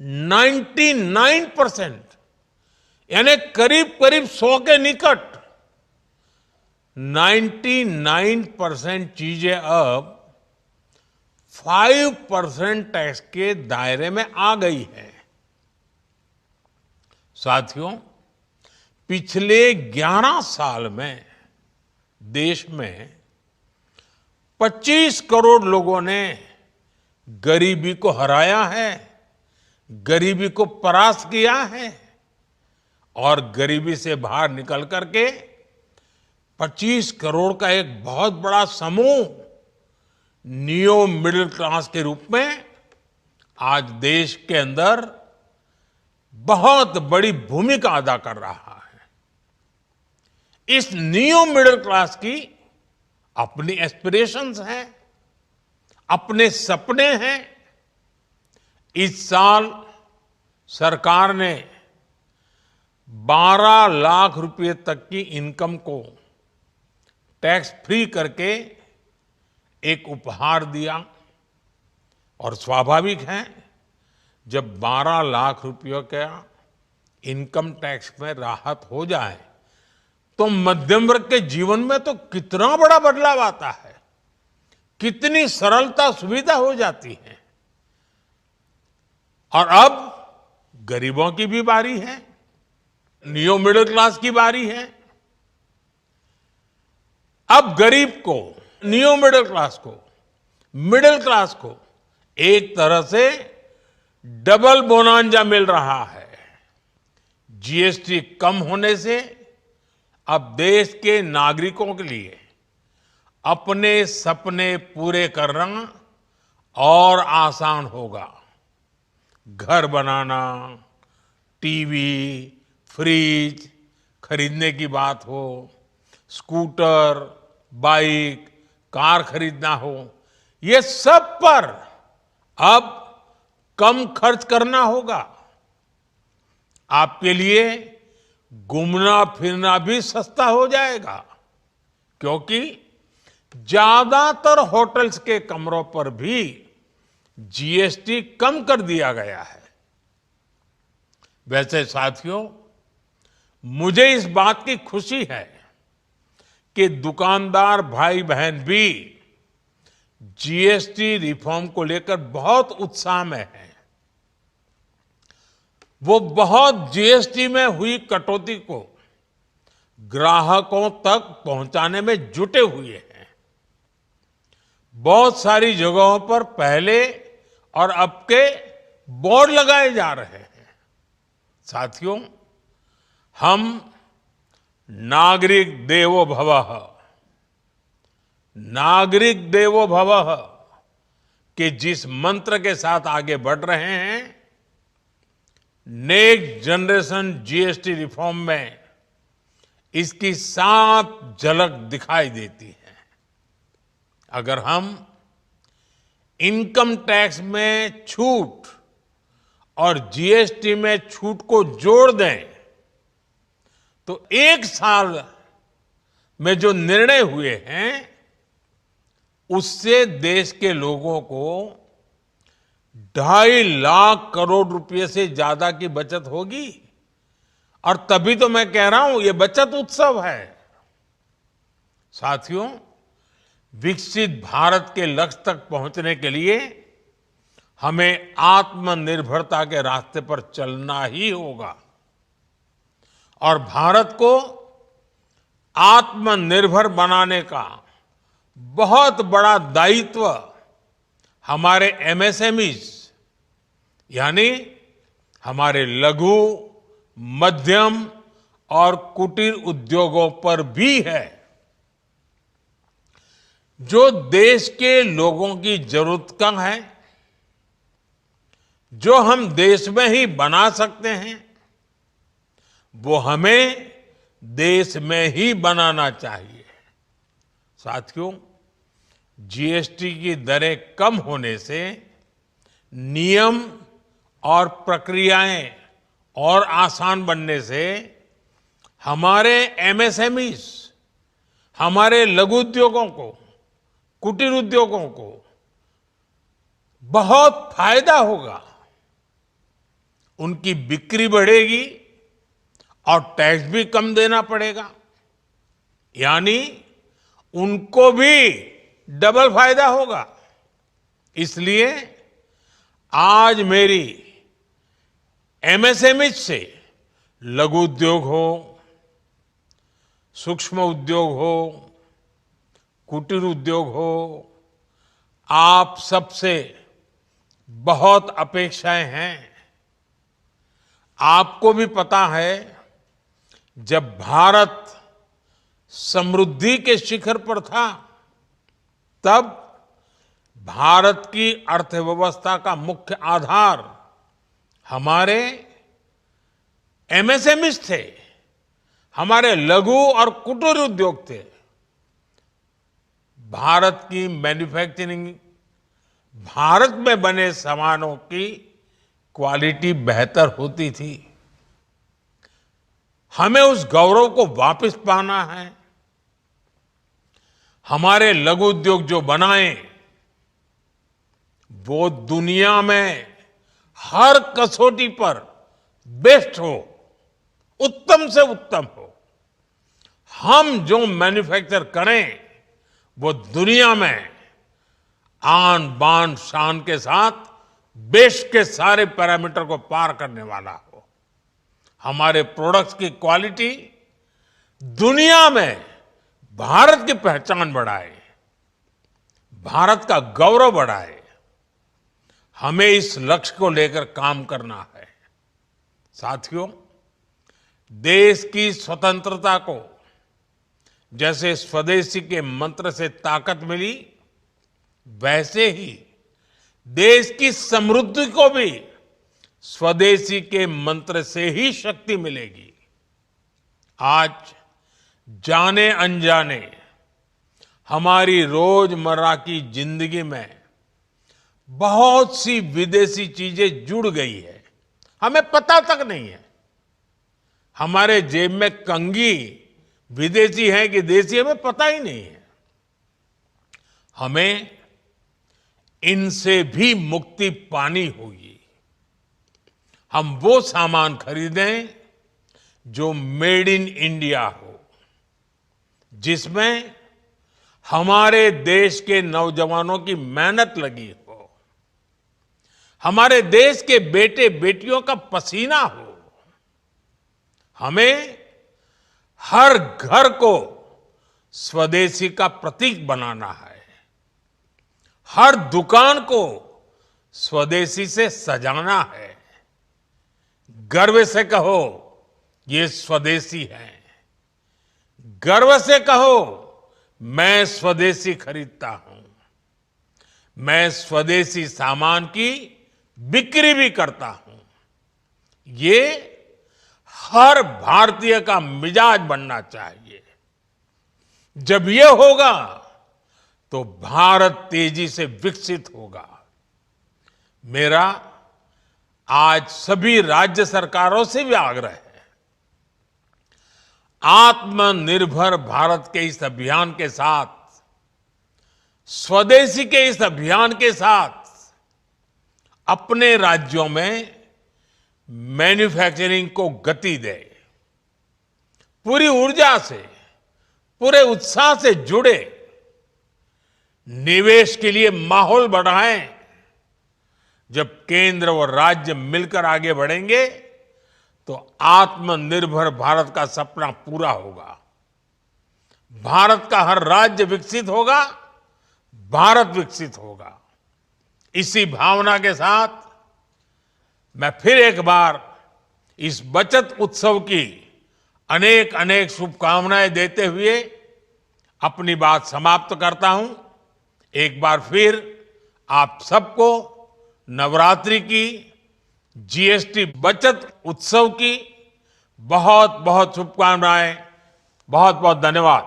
99% यानी करीब करीब 100 के निकट 99% चीजें अब 5% टैक्स के दायरे में आ गई है। साथियों, पिछले 11 साल में देश में 25 करोड़ लोगों ने गरीबी को हराया है, गरीबी को परास्त किया है और गरीबी से बाहर निकल करके 25 करोड़ का एक बहुत बड़ा समूह नियो मिडिल क्लास के रूप में आज देश के अंदर बहुत बड़ी भूमिका अदा कर रहा है। इस नियो मिडिल क्लास की अपनी एस्पिरेशंस हैं, अपने सपने हैं। इस साल सरकार ने 12 लाख रुपए तक की इनकम को टैक्स फ्री करके एक उपहार दिया और स्वाभाविक है जब 12 लाख रुपयों का इनकम टैक्स में राहत हो जाए तो मध्यम वर्ग के जीवन में तो कितना बड़ा बदलाव आता है, कितनी सरलता सुविधा हो जाती है। और अब गरीबों की भी बारी है, नियो मिडिल क्लास की बारी है। अब गरीब को, नियो मिडिल क्लास को एक तरह से डबल बोनांजा मिल रहा है। जीएसटी कम होने से अब देश के नागरिकों के लिए अपने सपने पूरे करना और आसान होगा। घर बनाना, टीवी, फ्रिज खरीदने की बात हो, स्कूटर, बाइक, कार खरीदना हो, ये सब पर अब कम खर्च करना होगा। आपके लिए घूमना फिरना भी सस्ता हो जाएगा क्योंकि ज्यादातर होटल्स के कमरों पर भी जीएसटी कम कर दिया गया है। वैसे साथियों, मुझे इस बात की खुशी है कि दुकानदार भाई बहन भी जीएसटी रिफॉर्म को लेकर बहुत उत्साह में हैं। वो बहुत जीएसटी में हुई कटौती को ग्राहकों तक पहुंचाने में जुटे हुए हैं। बहुत सारी जगहों पर पहले और अब के बोर्ड लगाए जा रहे हैं। साथियों, हम नागरिक देवो भवः के जिस मंत्र के साथ आगे बढ़ रहे हैं, नेक्स्ट जनरेशन जीएसटी रिफॉर्म में इसकी साफ झलक दिखाई देती है। अगर हम इनकम टैक्स में छूट और जीएसटी में छूट को जोड़ दें तो एक साल में जो निर्णय हुए हैं उससे देश के लोगों को 2.5 लाख करोड़ रुपए से ज्यादा की बचत होगी। और तभी तो मैं कह रहा हूं ये बचत उत्सव है। साथियों, विकसित भारत के लक्ष्य तक पहुंचने के लिए हमें आत्मनिर्भरता के रास्ते पर चलना ही होगा और भारत को आत्मनिर्भर बनाने का बहुत बड़ा दायित्व हमारे एमएसएमईज यानी हमारे लघु, मध्यम और कुटीर उद्योगों पर भी है, जो देश के लोगों की जरूरत का है, जो हम देश में ही बना सकते हैं, वो हमें देश में ही बनाना चाहिए। साथियों, जीएसटी की दरें कम होने से नियम और प्रक्रियाएं और आसान बनने से हमारे एमएसएमईज, हमारे लघु उद्योगों को, कुटीर उद्योगों को बहुत फायदा होगा। उनकी बिक्री बढ़ेगी और टैक्स भी कम देना पड़ेगा। यानी उनको भी डबल फायदा होगा। इसलिए आज मेरी एमएसएमई से लघु उद्योग हो, सूक्ष्म उद्योग हो, कुटीर उद्योग हो, आप सबसे बहुत अपेक्षाएं हैं। आपको भी पता है, जब भारत समृद्धि के शिखर पर था, तब भारत की अर्थव्यवस्था का मुख्य आधार हमारे एमएसएमईज थे, हमारे लघु और कुटीर उद्योग थे। भारत की मैन्युफैक्चरिंग, भारत में बने सामानों की क्वालिटी बेहतर होती थी। हमें उस गौरव को वापस पाना है। हमारे लघु उद्योग जो बनाए, वो दुनिया में हर कसौटी पर बेस्ट हो, उत्तम से उत्तम हो। हम जो मैन्युफैक्चर करें, वो दुनिया में आन बान शान के साथ बेस्ट के सारे पैरामीटर को पार करने वाला हो। हमारे प्रोडक्ट्स की क्वालिटी दुनिया में भारत की पहचान बढ़ाए, भारत का गौरव बढ़ाए। हमें इस लक्ष्य को लेकर काम करना है। साथियों, देश की स्वतंत्रता को जैसे स्वदेशी के मंत्र से ताकत मिली, वैसे ही देश की समृद्धि को भी स्वदेशी के मंत्र से ही शक्ति मिलेगी। आज जाने अनजाने हमारी रोजमर्रा की जिंदगी में बहुत सी विदेशी चीजें जुड़ गई है, हमें पता तक नहीं है। हमारे जेब में कंघी विदेशी है कि देसी, हमें पता ही नहीं है। हमें इनसे भी मुक्ति पानी होगी। हम वो सामान खरीदें जो मेड इन इंडिया हो, जिसमें हमारे देश के नौजवानों की मेहनत लगी हो, हमारे देश के बेटे बेटियों का पसीना हो। हमें हर घर को स्वदेशी का प्रतीक बनाना है, हर दुकान को स्वदेशी से सजाना है। गर्व से कहो, ये स्वदेशी है। गर्व से कहो, मैं स्वदेशी खरीदता हूं। मैं स्वदेशी सामान की बिक्री भी करता हूं। ये हर भारतीय का मिजाज बनना चाहिए। जब ये होगा तो भारत तेजी से विकसित होगा। मेरा आज सभी राज्य सरकारों से भी आग्रह है, आत्मनिर्भर भारत के इस अभियान के साथ, स्वदेशी के इस अभियान के साथ अपने राज्यों में मैन्युफैक्चरिंग को गति दे। पूरी ऊर्जा से, पूरे उत्साह से जुड़े, निवेश के लिए माहौल बढ़ाएं। जब केंद्र और राज्य मिलकर आगे बढ़ेंगे तो आत्मनिर्भर भारत का सपना पूरा होगा। भारत का हर राज्य विकसित होगा, भारत विकसित होगा। इसी भावना के साथ मैं फिर एक बार इस बचत उत्सव की अनेक अनेक शुभकामनाएं देते हुए अपनी बात समाप्त करता हूं। एक बार फिर आप सबको नवरात्रि की, जीएसटी बचत उत्सव की बहुत बहुत शुभकामनाएं। बहुत बहुत धन्यवाद।